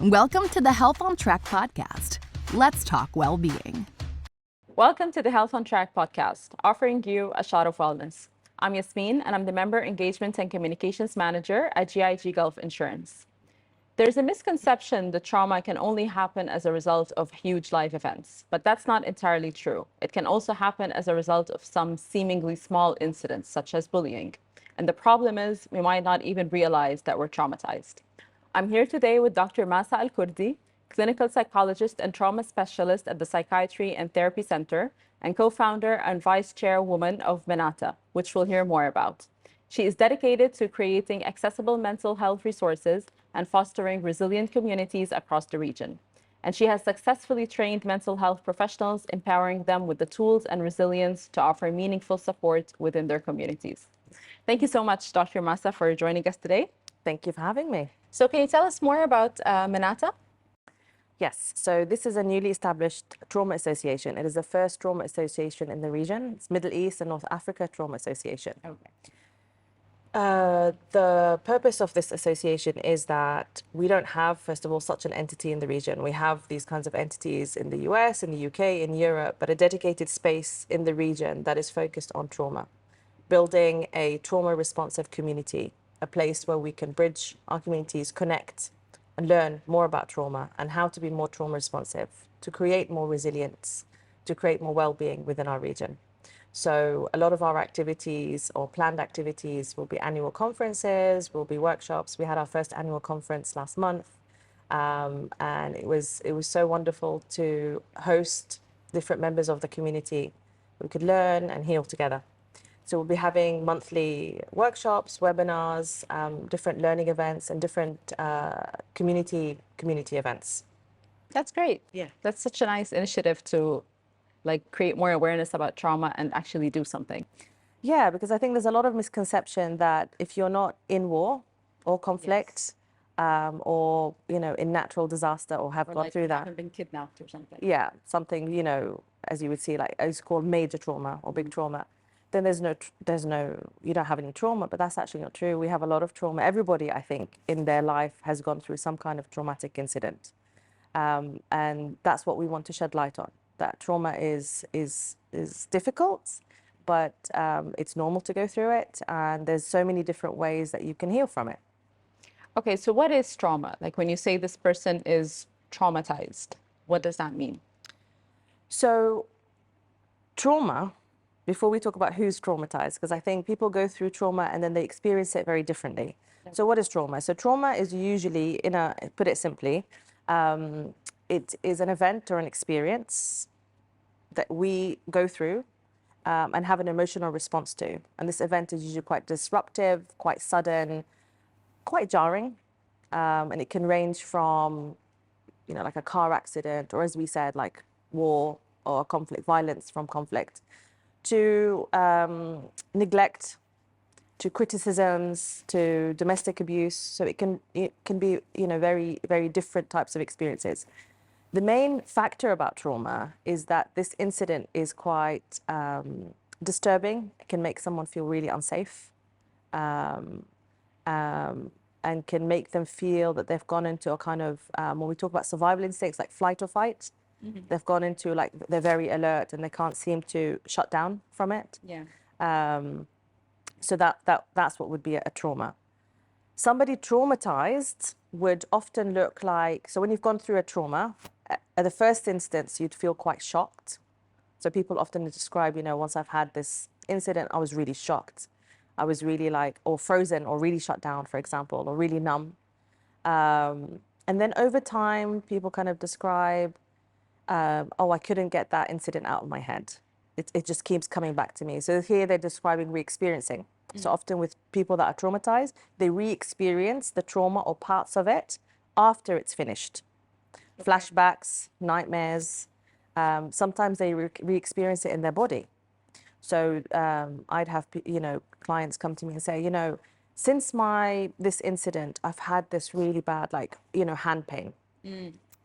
Welcome to the Health on Track podcast. Let's talk well-being. Welcome to the Health on Track podcast, offering you a shot of wellness. I'm Yasmin, and I'm the Member Engagement and Communications Manager at GIG Gulf Insurance. There's a misconception that trauma can only happen as a result of huge life events, but that's not entirely true. It can also happen as a result of some seemingly small incidents, such as bullying. And the problem is, we might not even realize that we're traumatized. I'm here today with Dr. Masa Al-Kurdi, clinical psychologist and trauma specialist at the Psychiatry and Therapy Centre, and co-founder and vice-chairwoman of MENATA, which we'll hear more about. She is dedicated to creating accessible mental health resources and fostering resilient communities across the region. And she has successfully trained mental health professionals, empowering them with the tools and resilience to offer meaningful support within their communities. Thank you so much, Dr. Masa, for joining us today. Thank you for having me. So can you tell us more about MENATA? Yes, so this is a newly established trauma association. It is the first trauma association in the region. It's Middle East and North Africa Trauma Association. Okay. The purpose of this association is that we don't have, first of all, such an entity in the region. We have these kinds of entities in the US, in the UK, in Europe, but a dedicated space in the region that is focused on trauma, building a trauma responsive community, a place where we can bridge our communities, connect, and learn more about trauma and how to be more trauma responsive, to create more resilience, to create more well-being within our region. So a lot of our activities or planned activities will be annual conferences, will be workshops. We had our first annual conference last month, and it was so wonderful to host different members of the community. We could learn and heal together. So we'll be having monthly workshops, webinars, different learning events, and different community events. That's great. Yeah. That's such a nice initiative to create more awareness about trauma and actually do something. Yeah, because I think there's a lot of misconception that if you're not in war or conflict, or in natural disaster or have gone through that, haven't been kidnapped or something. yeah, something as you would see, like it's called major trauma or big trauma, then you don't have any trauma. But that's actually not true. We have a lot of trauma. Everybody, I think, in their life has gone through some kind of traumatic incident, and that's what we want to shed light on. That trauma is difficult, but it's normal to go through it, and there's so many different ways that you can heal from it. Okay, so what is trauma? Like when you say this person is traumatized, what does that mean? So trauma, before we talk about who's traumatized, because I think people go through trauma and then they experience it very differently. So what is trauma? So trauma is usually, put it simply, it is an event or an experience that we go through and have an emotional response to. And this event is usually quite disruptive, quite sudden, quite jarring. And it can range from, like a car accident, or as we said, like war or conflict, violence from conflict, to neglect, to criticisms, to domestic abuse. So it can be, very, very different types of experiences. The main factor about trauma is that this incident is quite disturbing. It can make someone feel really unsafe, and can make them feel that they've gone into a kind of, when we talk about survival instincts, like flight or fight, they've gone into, like, they're very alert and they can't seem to shut down from it. Yeah. So that's what would be a trauma. Somebody traumatized would often look like, so when you've gone through a trauma, at the first instance, you'd feel quite shocked. So people often describe, once I've had this incident, I was really shocked. I was really or frozen or really shut down, for example, or really numb. And then over time, people kind of describe, oh, I couldn't get that incident out of my head. It just keeps coming back to me. So here they're describing re-experiencing. So often with people that are traumatized, they re-experience the trauma or parts of it after it's finished. Okay. Flashbacks, nightmares. Sometimes they re-experience it in their body. So I'd have clients come to me and say, since this incident, I've had this really bad hand pain.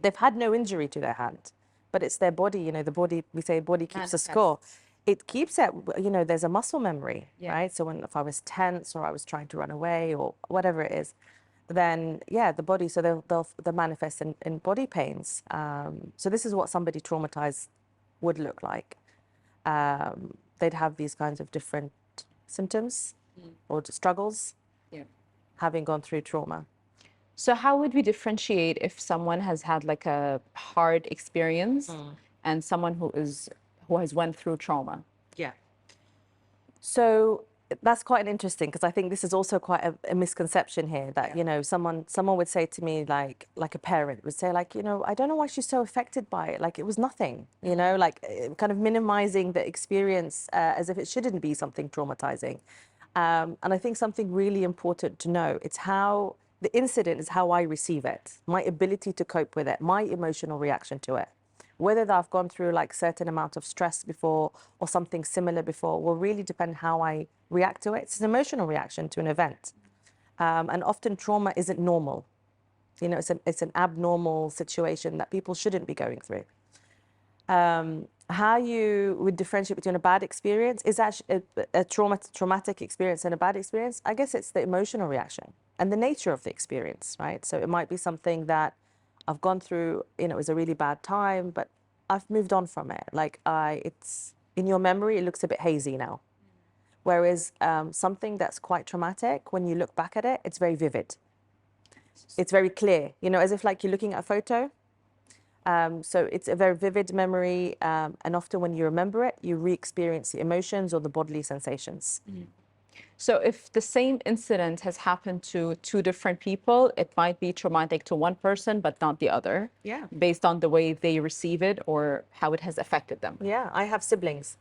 They've had no injury to their hand, but it's their body. The body, we say body keeps a score. It keeps it, there's a muscle memory, right? So if I was tense or I was trying to run away or whatever it is, then yeah, the body, so they'll manifest in body pains. So this is what somebody traumatized would look like. They'd have these kinds of different symptoms or struggles, having gone through trauma. So how would we differentiate if someone has had like a hard experience and someone who has went through trauma? Yeah. So that's quite interesting, because I think this is also quite a misconception here that, you know, someone would say to me, like a parent would say, like, you know, I don't know why she's so affected by it. Like it was nothing, you know, like kind of minimizing the experience as if it shouldn't be something traumatizing. And I think something really important to know, it's how the incident is how I receive it, my ability to cope with it, my emotional reaction to it. Whether I've gone through like certain amount of stress before or something similar before will really depend how I react to it. It's an emotional reaction to an event. And often trauma isn't normal. You know, it's an abnormal situation that people shouldn't be going through. How you would differentiate between a bad experience is actually a traumatic experience and a bad experience. I guess it's the emotional reaction and the nature of the experience, right? So it might be something that I've gone through, you know, it was a really bad time, but I've moved on from it. Like it's in your memory, it looks a bit hazy now. Whereas something that's quite traumatic, when you look back at it, it's very vivid. It's very clear, you know, as if like you're looking at a photo. So it's a very vivid memory, and often when you remember it, you re-experience the emotions or the bodily sensations. So if the same incident has happened to two different people, it might be traumatic to one person, but not the other, based on the way they receive it or how it has affected them. Yeah, I have siblings.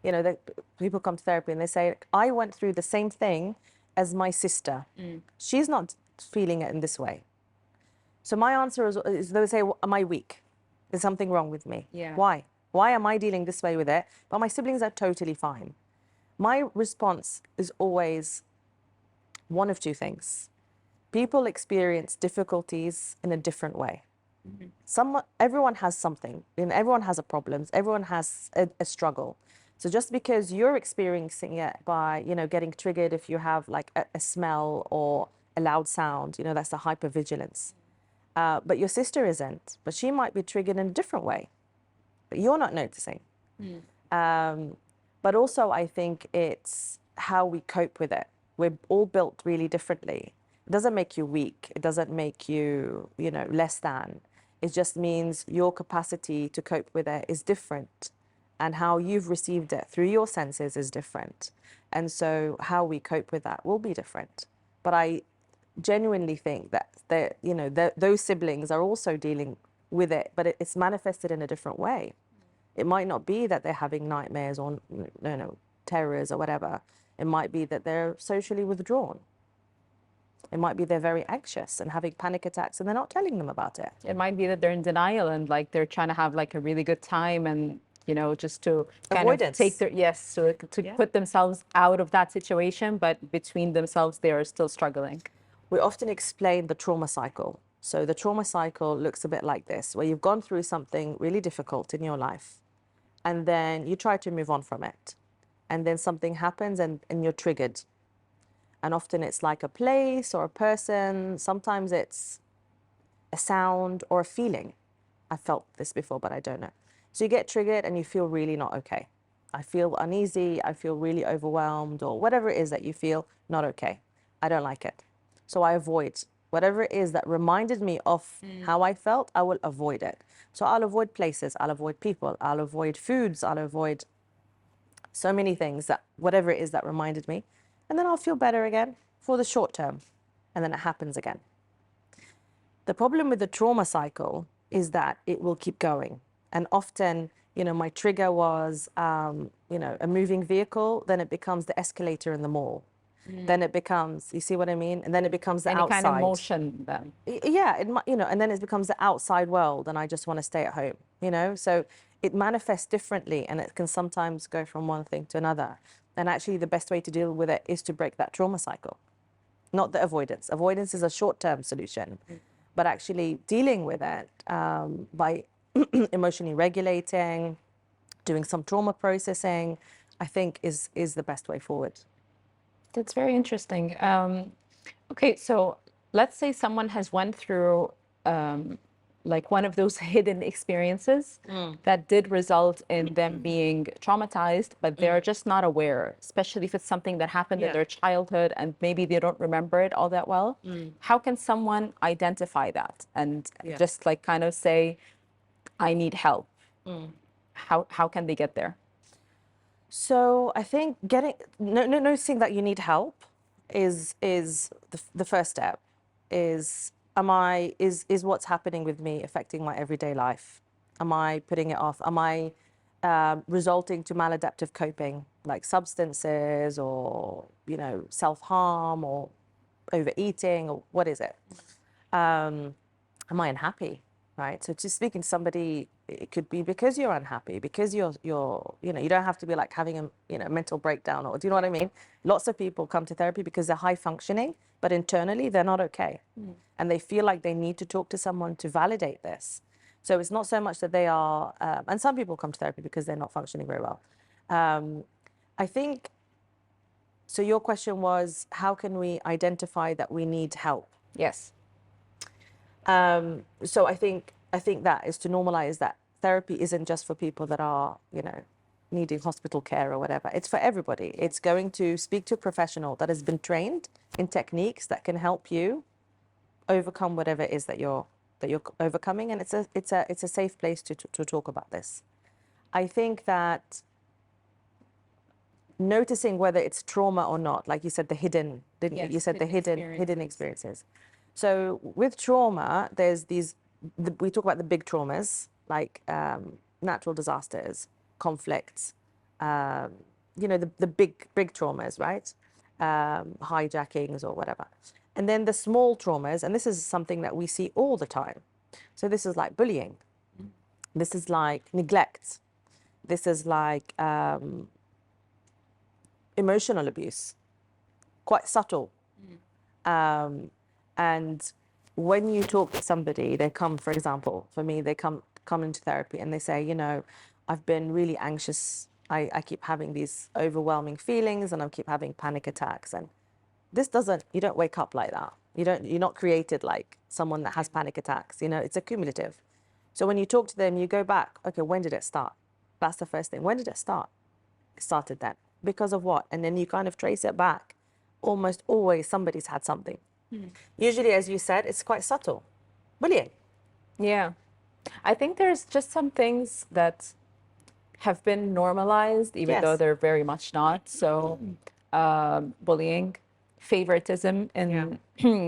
You know, people come to therapy and they say, I went through the same thing as my sister. She's not feeling it in this way. So my answer is they would say, am I weak? There's something wrong with me. Why? Why am I dealing this way with it? But my siblings are totally fine. My response is always one of two things. People experience difficulties in a different way. Everyone has something, and everyone has a problem. Everyone has a struggle. So just because you're experiencing it by, you know, getting triggered if you have like a smell or a loud sound, you know, that's the hypervigilance. But your sister isn't, but she might be triggered in a different way, but you're not noticing. But also I think it's how we cope with it. We're all built really differently. It doesn't make you weak. It doesn't make you, you know, less than. It just means your capacity to cope with it is different, and how you've received it through your senses is different. And so how we cope with that will be different. But I genuinely think that you know, those siblings are also dealing with it, but it's manifested in a different way. It might not be that they're having nightmares or terrors or whatever. It might be that they're socially withdrawn. It might be they're very anxious and having panic attacks and they're not telling them about it. It might be that they're in denial and like they're trying to have like a really good time and, you know, just to kind Avoidance. of take their, to put themselves out of that situation, but between themselves, they are still struggling. We often explain the trauma cycle. So the trauma cycle looks a bit like this, where you've gone through something really difficult in your life, and then you try to move on from it. And then something happens and you're triggered. And often it's like a place or a person. Sometimes it's a sound or a feeling. I felt this before, but I don't know. So you get triggered and you feel really not okay. I feel uneasy, I feel really overwhelmed, or whatever it is that you feel not okay. I don't like it. So I avoid whatever it is that reminded me of how I felt. I will avoid it. So I'll avoid places, I'll avoid people, I'll avoid foods, I'll avoid so many things, that whatever it is that reminded me. And then I'll feel better again for the short term. And then it happens again. The problem with the trauma cycle is that it will keep going. And often, you know, my trigger was, you know, a moving vehicle, then it becomes the escalator in the mall. Then it becomes, you see what I mean? And then it becomes the outside. Any kind of motion then. Yeah, you know, and then it becomes the outside world and I just want to stay at home, you know? So it manifests differently and it can sometimes go from one thing to another. And actually the best way to deal with it is to break that trauma cycle, not the avoidance. Avoidance is a short-term solution, but actually dealing with it by emotionally regulating, doing some trauma processing, I think is the best way forward. That's very interesting. Okay, so let's say someone has went through like one of those hidden experiences that did result in them being traumatized, but they're just not aware, especially if it's something that happened in their childhood and maybe they don't remember it all that well. How can someone identify that and just like kind of say, I need help? How can they get there? So I think noticing that you need help is the first step. Is what's happening with me affecting my everyday life? Am I putting it off? Am I resulting to maladaptive coping, like substances or self-harm or overeating, or what is it? Am I unhappy? Right. So just speaking to somebody, it could be because you're unhappy, because you're you don't have to be like having a mental breakdown, or do you know what I mean? Lots of people come to therapy because they're high functioning, but internally they're not okay. And they feel like they need to talk to someone to validate this. So it's not so much that they are, and some people come to therapy because they're not functioning very well. I think, so your question was, how can we identify that we need help? Yes. So I think that is to normalize that therapy isn't just for people that are, needing hospital care or whatever. It's for everybody. It's going to speak to a professional that has been trained in techniques that can help you overcome whatever it is that you're overcoming, and it's a safe place to talk about this. I think that noticing whether it's trauma or not, like you said, the hidden, didn't you? You said the hidden experiences. So with trauma, there's we talk about the big traumas, like natural disasters, conflicts, the big traumas, right? Hijackings or whatever. And then the small traumas, and this is something that we see all the time. So this is like bullying. This is like neglect. This is like emotional abuse, quite subtle. And when you talk to somebody, they come, for example, for me, they come into therapy and they say, I've been really anxious. I keep having these overwhelming feelings and I keep having panic attacks. And you don't wake up like that. You're not created like someone that has panic attacks. It's accumulative. So when you talk to them, you go back, okay, when did it start? That's the first thing. When did it start? It started then. Because of what? And then you kind of trace it back. Almost always somebody's had something. Usually, as you said, it's quite subtle. Bullying. Yeah. I think there's just some things that have been normalized, even though they're very much not. So bullying, favoritism in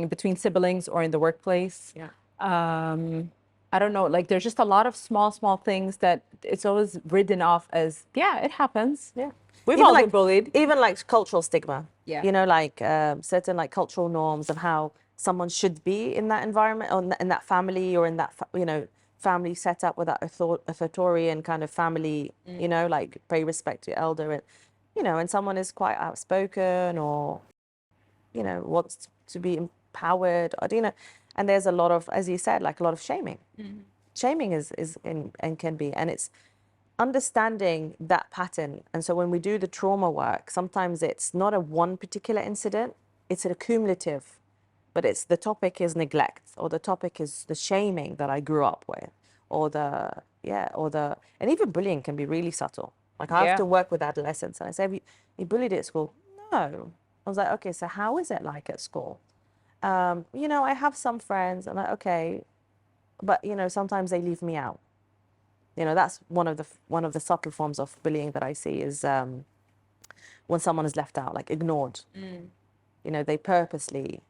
between siblings or in the workplace. I don't know, like there's just a lot of small things that it's always written off as, it happens. Yeah. We've all been bullied. Even like cultural stigma. Yeah. Like certain like cultural norms of how someone should be in that environment or in that family or in that, family setup with that authoritarian kind of family, like pay respect to your elder. And, and someone is quite outspoken or, wants to be empowered or, and there's a lot of, as you said, like a lot of shaming. Shaming is and can be, and it's understanding that pattern. And so when we do the trauma work, sometimes it's not a one particular incident, it's a cumulative, but it's the topic is neglect, or the topic is the shaming that I grew up with, or and even bullying can be really subtle. Like I have to work with adolescents and I say, have you bullied at school? No. I was like, okay, so how is it like at school? I have some friends, and okay, but sometimes they leave me out. That's one of the subtle forms of bullying that I see is when someone is left out, like ignored. They purposely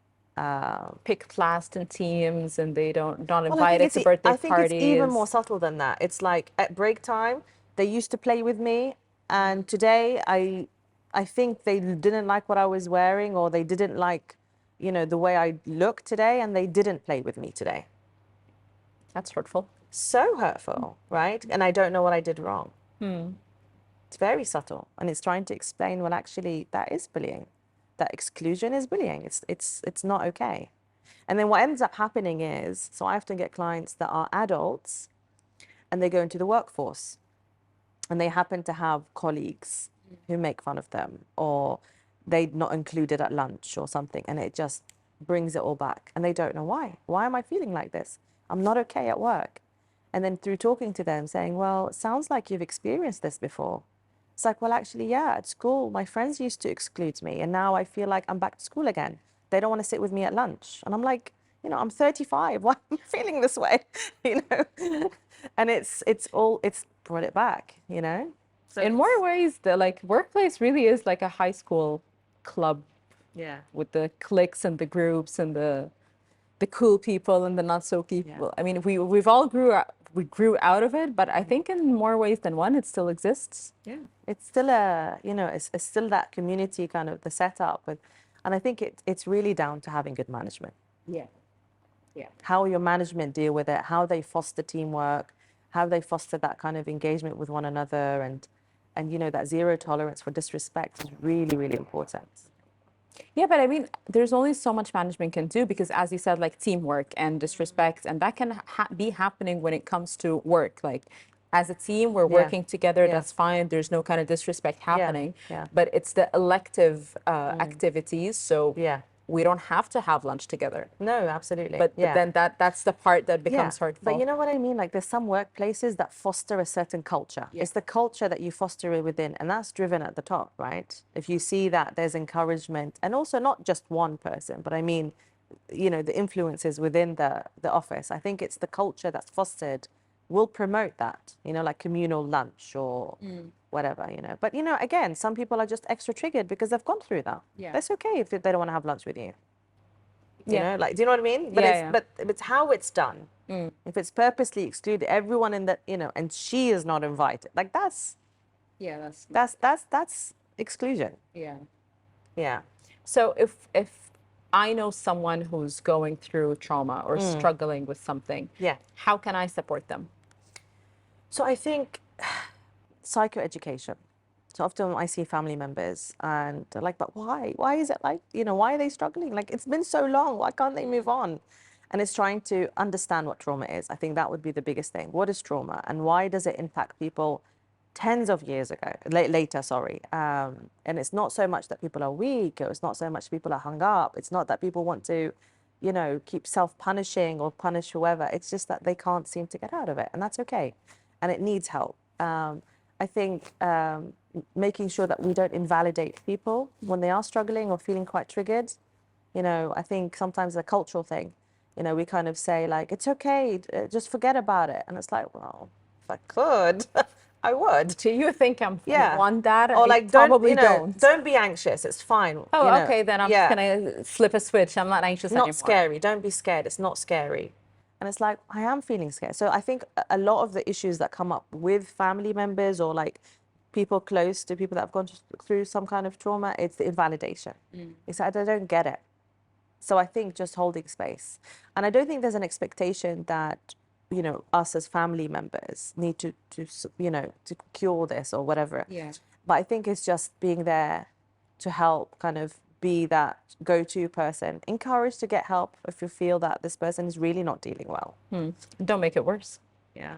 pick last in teams and they not invited to birthday parties. I think it's even more subtle than that. It's like at break time, they used to play with me, and today I think they didn't like what I was wearing, or they didn't like, the way I look today, and they didn't play with me today. That's hurtful. So hurtful, right? And I don't know what I did wrong. It's very subtle, and it's trying to explain, well, actually, that is bullying. That exclusion is bullying. It's not okay. And then what ends up happening is, so I often get clients that are adults, and they go into the workforce, and they happen to have colleagues who make fun of them, or they're not included at lunch or something, and it just brings it all back, and they don't know why. Why am I feeling like this? I'm not okay at work. And then through talking to them, saying, well, it sounds like you've experienced this before. It's like, well, actually, yeah, at school, my friends used to exclude me, and now I feel like I'm back to school again. They don't want to sit with me at lunch. And I'm like, you know, I'm 35. Why am I feeling this way? You know? And it's brought it back, you know? So In more ways, the workplace really is like a high school club. Yeah. With the cliques and the groups and the cool people and the not so people. Yeah. I mean, we all grew out of it, but I think in more ways than one, it still exists. Yeah. It's still it's still that community kind of the setup, and I think it's really down to having good management. Yeah. Yeah. How your management deal with it, how they foster teamwork, how they foster that kind of engagement with one another, and you know, that zero tolerance for disrespect is really, really important. Yeah, but I mean, there's only so much management can do because, as you said, like teamwork and disrespect, and that can be happening when it comes to work. Like, as a team, we're working together. Yeah. That's fine. There's no kind of disrespect happening. Yeah. But it's the elective activities. So Yeah. we don't have to have lunch together. No, absolutely. But then that's the part that becomes hurtful. But you know what I mean? Like, there's some workplaces that foster a certain culture. Yeah. It's the culture that you foster it within, and that's driven at the top, right? If you see that there's encouragement, and also not just one person, but I mean, you know, the influences within the office. I think it's the culture that's fostered will promote that, you know, like communal lunch or whatever, you know. But, you know, again, some people are just extra triggered because they've gone through that. Yeah. That's okay if they don't want to have lunch with you. You Yeah. know, like, do you know what I mean? But but it's how it's done. If it's purposely excluded, everyone in that, you know, and she is not invited, like that's exclusion. yeah. Yeah. So if I know someone who's going through trauma or struggling with something, Yeah. how can I support them? So I think psychoeducation. So often I see family members and they're like, but why? Why is it like, you know, why are they struggling? Like, it's been so long. Why can't they move on? And it's trying to understand what trauma is. I think that would be the biggest thing. What is trauma and why does it impact people tens of years ago, later, sorry. And it's not so much that people are weak, or it's not so much people are hung up. It's not that people want to, you know, keep self-punishing or punish whoever. It's just that they can't seem to get out of it, and that's okay. And it needs help. I think making sure that we don't invalidate people when they are struggling or feeling quite triggered. You know, I think sometimes a cultural thing, you know, we kind of say like, it's okay, just forget about it. And it's like, well, if I could, I would. Do you think I'm Yeah. want that? Or I like, probably don't be anxious. It's fine. Oh, you know. okay, then I'm Yeah. just gonna flip a switch. I'm not anxious Not anymore. scary. Don't be scared. It's not scary. And it's like, I am feeling scared. So I think a lot of the issues that come up with family members or like people close to people that have gone through some kind of trauma, it's the invalidation. It's like, I don't get it. So I think just holding space. And I don't think there's an expectation that, you know, us as family members need to you know, to cure this or whatever. Yeah. But I think it's just being there to help kind of be that go-to person. Encourage to get help if you feel that this person is really not dealing well. Don't make it worse. Yeah.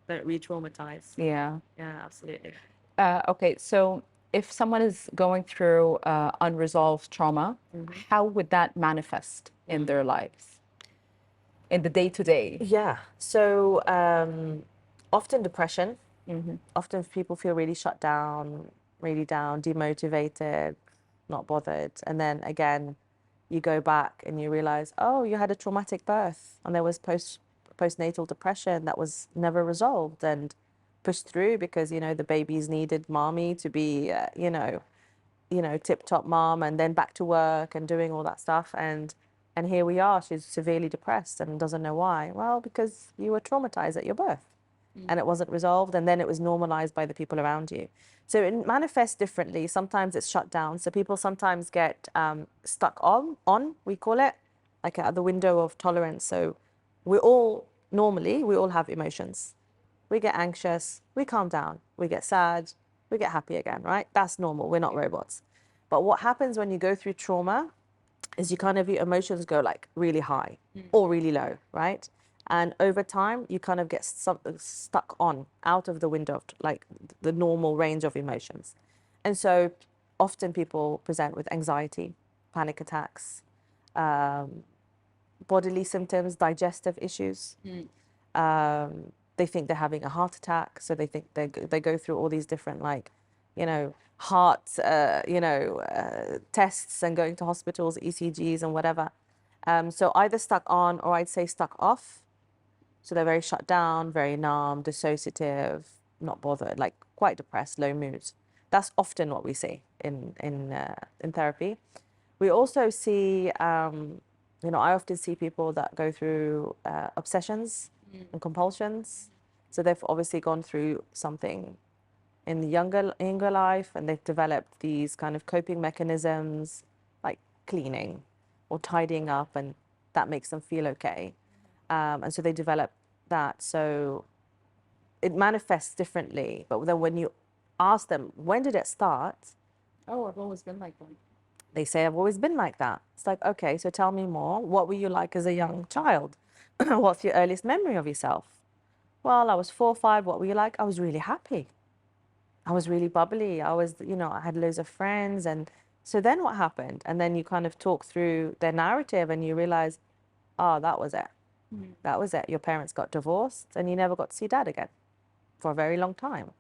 Don't re-traumatize. Yeah. Yeah, absolutely. Okay, so if someone is going through unresolved trauma, how would that manifest in their lives, in the day-to-day? Yeah. So often depression. Often people feel really shut down, really down, demotivated, not bothered. And then again, you go back and you realize, oh, you had a traumatic birth and there was postnatal depression that was never resolved and pushed through because, you know, the babies needed mommy to be, you know, tip-top mom, and then back to work and doing all that stuff. And here we are, she's severely depressed and doesn't know why. Well, because you were traumatized at your birth and it wasn't resolved, and then it was normalized by the people around you. So it manifests differently. Sometimes it's shut down. So people sometimes get stuck on, we call it, like at the window of tolerance. So we all have emotions. We get anxious, we calm down, we get sad, we get happy again, right? That's normal, we're not robots. But what happens when you go through trauma is your emotions go like really high or really low, right? And over time, you kind of get stuck out of the window of like the normal range of emotions. And so often people present with anxiety, panic attacks, bodily symptoms, digestive issues. They think they're having a heart attack, so they think they go through all these different, like, heart, tests and going to hospitals, ECGs and whatever. So either stuck on, or I'd say stuck off. So they're very shut down, very numb, dissociative, not bothered, like quite depressed, low moods. That's often what we see in therapy. We also see, I often see people that go through obsessions and compulsions. So they've obviously gone through something in the younger life, and they've developed these kind of coping mechanisms like cleaning or tidying up, and that makes them feel okay. And so they develop that. So it manifests differently. But then when you ask them, when did it start? Oh, I've always been like that. They say, I've always been like that. It's like, okay, so tell me more. What were you like as a young child? What's your earliest memory of yourself? Well, I was 4 or 5. What were you like? I was really happy. I was really bubbly. I was, I had loads of friends. And so then what happened? And then you kind of talk through their narrative and you realize, oh, that was it. That was it. Your parents got divorced and you never got to see dad again for a very long time.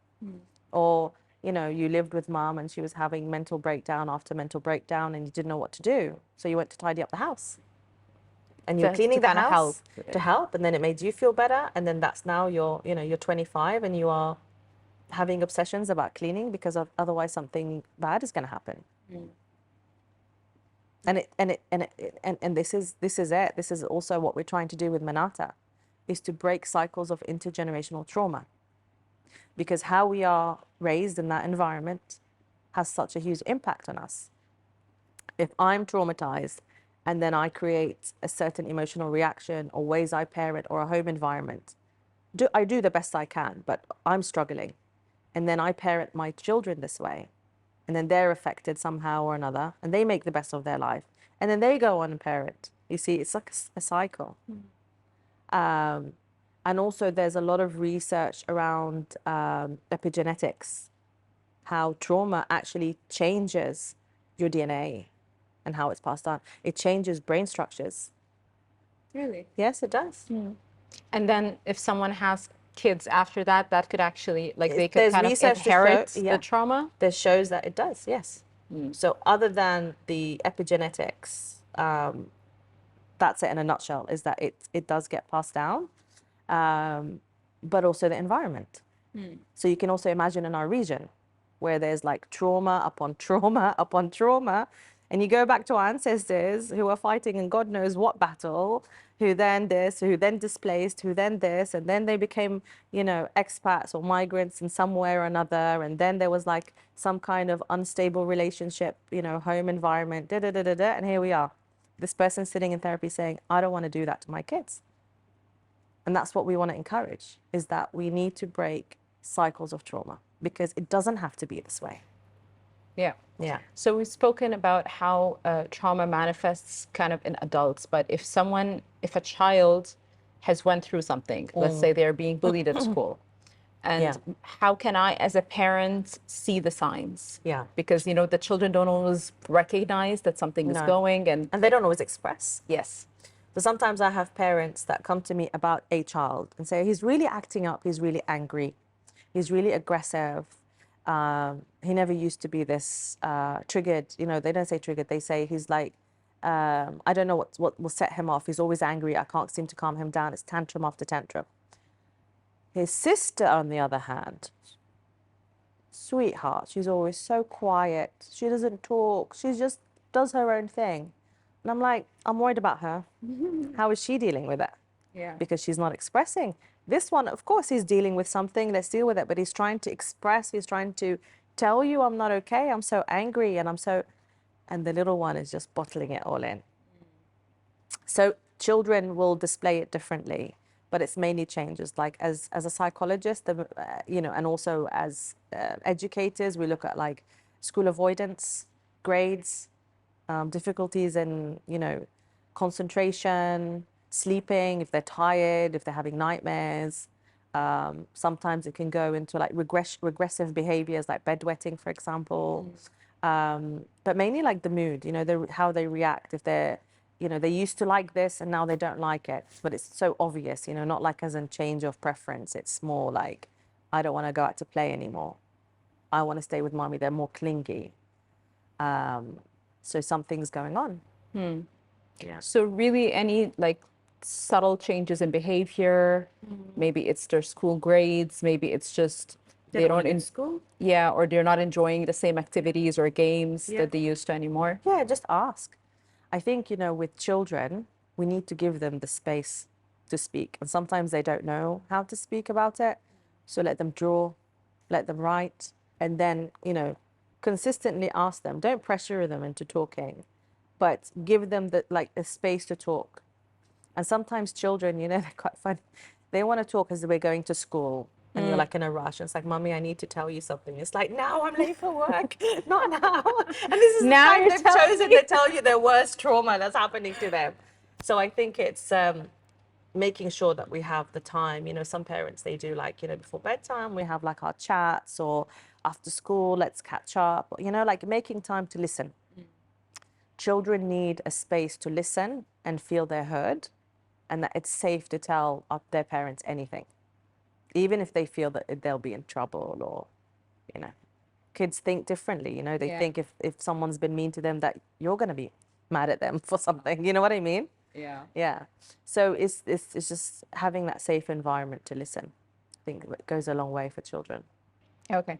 Or, you lived with mom and she was having mental breakdown after mental breakdown and you didn't know what to do. So you went to tidy up the house. And you're cleaning the house to help, and then it made you feel better. And then that's now you're 25 and you are having obsessions about cleaning because otherwise something bad is going to happen. And this is it. This is also what we're trying to do with MENATA, is to break cycles of intergenerational trauma. Because how we are raised in that environment has such a huge impact on us. If I'm traumatized and then I create a certain emotional reaction or ways I parent or a home environment, I do the best I can, but I'm struggling. And then I parent my children this way. And then they're affected somehow or another, and they make the best of their life. And then they go on and parent. You see, it's like a cycle. And also there's a lot of research around epigenetics, how trauma actually changes your DNA and how it's passed on. It changes brain structures. Really? Yes, it does. And then if someone has kids after that, that could actually, like, they could There's kind of research to inherit show- yeah. the trauma? There shows that it does, yes. So other than the epigenetics, that's it in a nutshell, is that it does get passed down, but also the environment. So you can also imagine in our region where there's like trauma upon trauma upon trauma, and you go back to our ancestors who are fighting in God knows what battle, who then this, who then displaced, who then this, and then they became, expats or migrants in some way or another, and then there was like some kind of unstable relationship, home environment, and here we are. This person sitting in therapy saying, I don't want to do that to my kids. And that's what we want to encourage, is that we need to break cycles of trauma, because it doesn't have to be this way. Yeah. Yeah. So we've spoken about how trauma manifests kind of in adults, but if a child has went through something, let's say they're being bullied at school, and how can I, as a parent, see the signs? Yeah. Because, the children don't always recognize that something is going, and they don't always express. yes. So sometimes I have parents that come to me about a child and say, he's really acting up, he's really angry, he's really aggressive. He never used to be this triggered. They don't say triggered, they say he's like, I don't know what will set him off. He's always angry. I can't seem to calm him down. It's tantrum after tantrum. His sister, on the other hand, sweetheart, she's always so quiet. She doesn't talk. She just does her own thing. And I'm like, I'm worried about her. How is she dealing with it? Yeah. Because she's not expressing. This one, of course, he's dealing with something. Let's deal with it. But he's trying to express. He's trying to tell you, I'm not okay. I'm so angry. And the little one is just bottling it all in. So children will display it differently, but it's mainly changes. Like as a psychologist, and also as educators, we look at like school avoidance, grades, difficulties in, concentration, sleeping, if they're tired, if they're having nightmares. Sometimes it can go into like regressive behaviors like bedwetting, for example. But mainly like the mood, how they react, if they're they used to like this and now they don't like it, but it's so obvious, not like as a change of preference. It's more like, I don't want to go out to play anymore. I want to stay with mommy. They're more clingy. So something's going on. Yeah. So really any like subtle changes in behavior, maybe it's their school grades, maybe it's just They don't in school. yeah, or they're not enjoying the same activities or games that they used to anymore. Yeah, just ask. I think, with children, we need to give them the space to speak. And sometimes they don't know how to speak about it. So let them draw, let them write, and then, consistently ask them. Don't pressure them into talking, but give them a space to talk. And sometimes children, they're quite funny. They want to talk as we're going to school. And you're like in a rush. And it's like, Mommy, I need to tell you something. It's like, no, I'm late for work. Not now. And this is Now the time you're they've telling chosen me. to tell you their worst trauma that's happening to them. So I think it's making sure that we have the time. Some parents, they do like, before bedtime, we have like our chats, or after school, let's catch up. Like making time to listen. Children need a space to listen and feel they're heard, and that it's safe to tell their parents anything, even if they feel that they'll be in trouble, or, kids think differently. They think if someone's been mean to them, that you're going to be mad at them for something. You know what I mean? Yeah. Yeah. So it's just having that safe environment to listen. I think it goes a long way for children. Okay.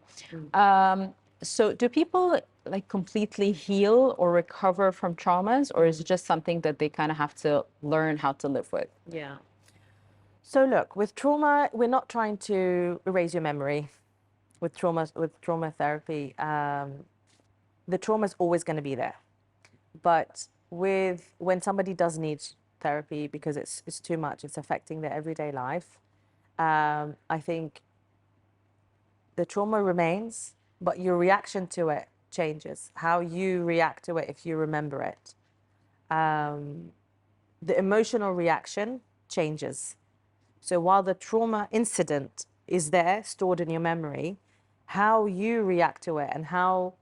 So do people like completely heal or recover from traumas, or is it just something that they kind of have to learn how to live with? Yeah. So look, with trauma, we're not trying to erase your memory. With trauma therapy, the trauma is always going to be there. But when somebody does need therapy because it's too much, it's affecting their everyday life, I think the trauma remains, but your reaction to it changes. How you react to it if you remember it. The emotional reaction changes. So while the trauma incident is there, stored in your memory, how you react to it and how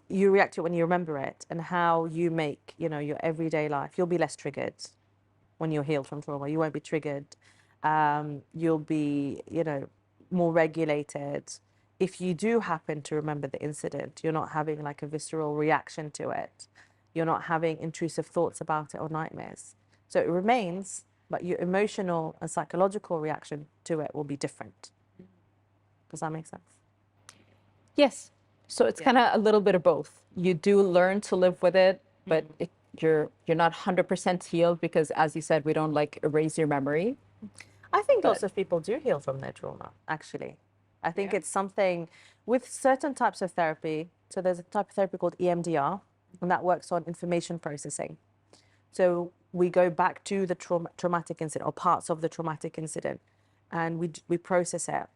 you react to it when you remember it, and how you make, your everyday life, you'll be less triggered when you're healed from trauma. You won't be triggered. You'll be, more regulated. If you do happen to remember the incident, you're not having like a visceral reaction to it. You're not having intrusive thoughts about it or nightmares. So it remains, but your emotional and psychological reaction to it will be different. Does that make sense? Yes. So it's kind of a little bit of both. You do learn to live with it, but you're not 100% healed because, as you said, we don't like erase your memory. I think lots of people do heal from their trauma, actually. I think it's something with certain types of therapy. So there's a type of therapy called EMDR, and that works on information processing. So we go back to the traumatic incident, or parts of the traumatic incident, and we process it.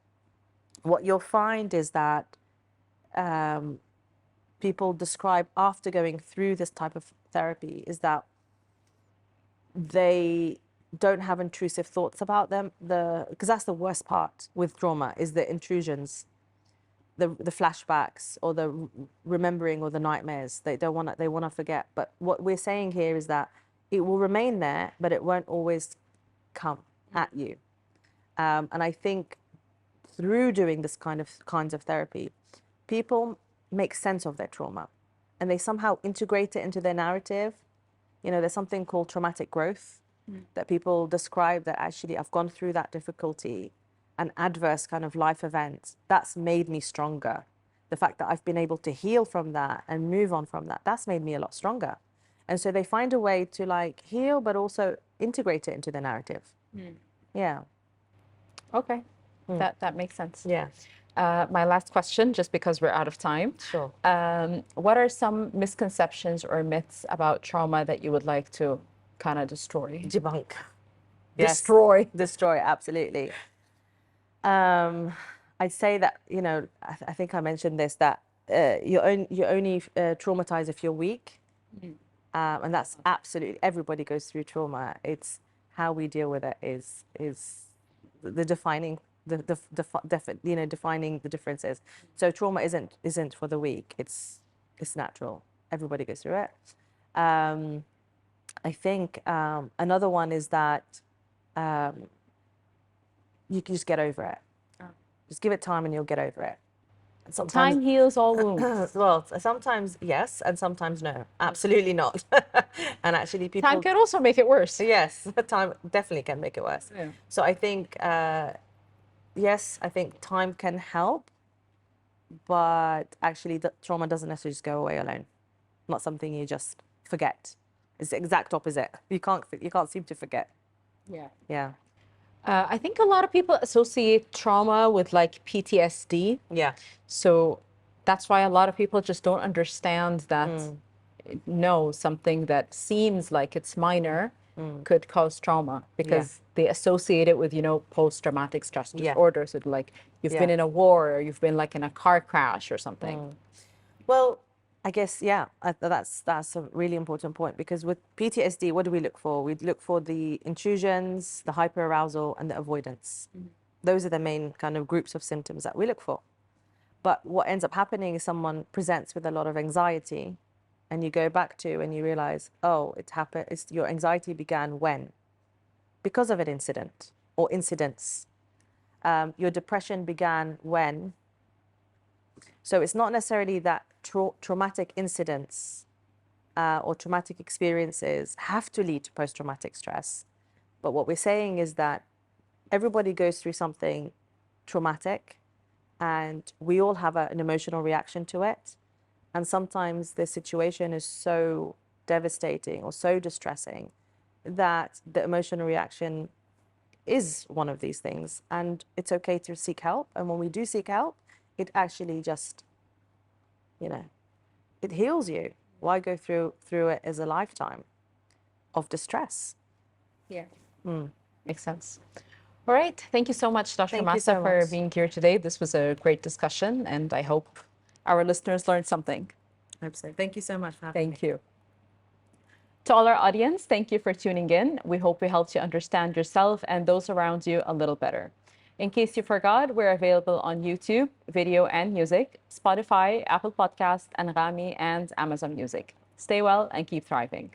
What you'll find is that people describe after going through this type of therapy is that they don't have intrusive thoughts about them. Because that's the worst part with trauma, is the intrusions, the flashbacks, or the remembering, or the nightmares. They want to forget. But what we're saying here is that it will remain there, but it won't always come at you. And I think through doing this kinds of therapy, people make sense of their trauma, and they somehow integrate it into their narrative. There's something called traumatic growth that people describe, that actually I've gone through that difficulty, an adverse kind of life event that's made me stronger. The fact that I've been able to heal from that and move on from that, that's made me a lot stronger. And so they find a way to like heal, but also integrate it into the narrative. Yeah. Okay. That makes sense. Yeah. My last question, just because we're out of time. Sure. What are some misconceptions or myths about trauma that you would like to kind of destroy? Debunk. Destroy, absolutely. I'd say that, I think I mentioned this, that you're only traumatized if you're weak. And that's absolutely, everybody goes through trauma. It's how we deal with it is the defining defining the differences. So trauma isn't for the weak. It's natural. Everybody goes through it. I think another one is that you can just get over it. Just give it time and you'll get over it. Time heals all wounds. Well, sometimes yes, and sometimes no. Absolutely not. And actually, people. Time can also make it worse. Yes, time definitely can make it worse. Yeah. So I think, yes, I think time can help, but actually, the trauma doesn't necessarily just go away alone. Not something you just forget. It's the exact opposite. You can't seem to forget. Yeah. Yeah. I think a lot of people associate trauma with like PTSD. Yeah. So that's why a lot of people just don't understand that no, something that seems like it's minor could cause trauma because they associate it with, post-traumatic stress disorder. So like you've been in a war or you've been like in a car crash or something. Well, I guess, yeah, that's a really important point because with PTSD, what do we look for? We look for the intrusions, the hyperarousal, and the avoidance. Those are the main kind of groups of symptoms that we look for. But what ends up happening is someone presents with a lot of anxiety and you go back to and you realize, oh, it happened. Your anxiety began when? Because of an incident or incidents. Your depression began when? So it's not necessarily that traumatic incidents or traumatic experiences have to lead to post-traumatic stress. But what we're saying is that everybody goes through something traumatic and we all have an emotional reaction to it. And sometimes the situation is so devastating or so distressing that the emotional reaction is one of these things. And it's okay to seek help. And when we do seek help, it actually just, it heals you. Why go through it as a lifetime of distress? Yeah. Makes sense. All right. Thank you so much, Dr. Thank you Masa, so for much. being here today. This was a great discussion, and I hope our listeners learned something. I hope so. Thank you so much for having me. Thank you. To all our audience, thank you for tuning in. We hope we helped you understand yourself and those around you a little better. In case you forgot, we're available on YouTube, video and music, Spotify, Apple Podcasts, Anghami, and Amazon Music. Stay well and keep thriving.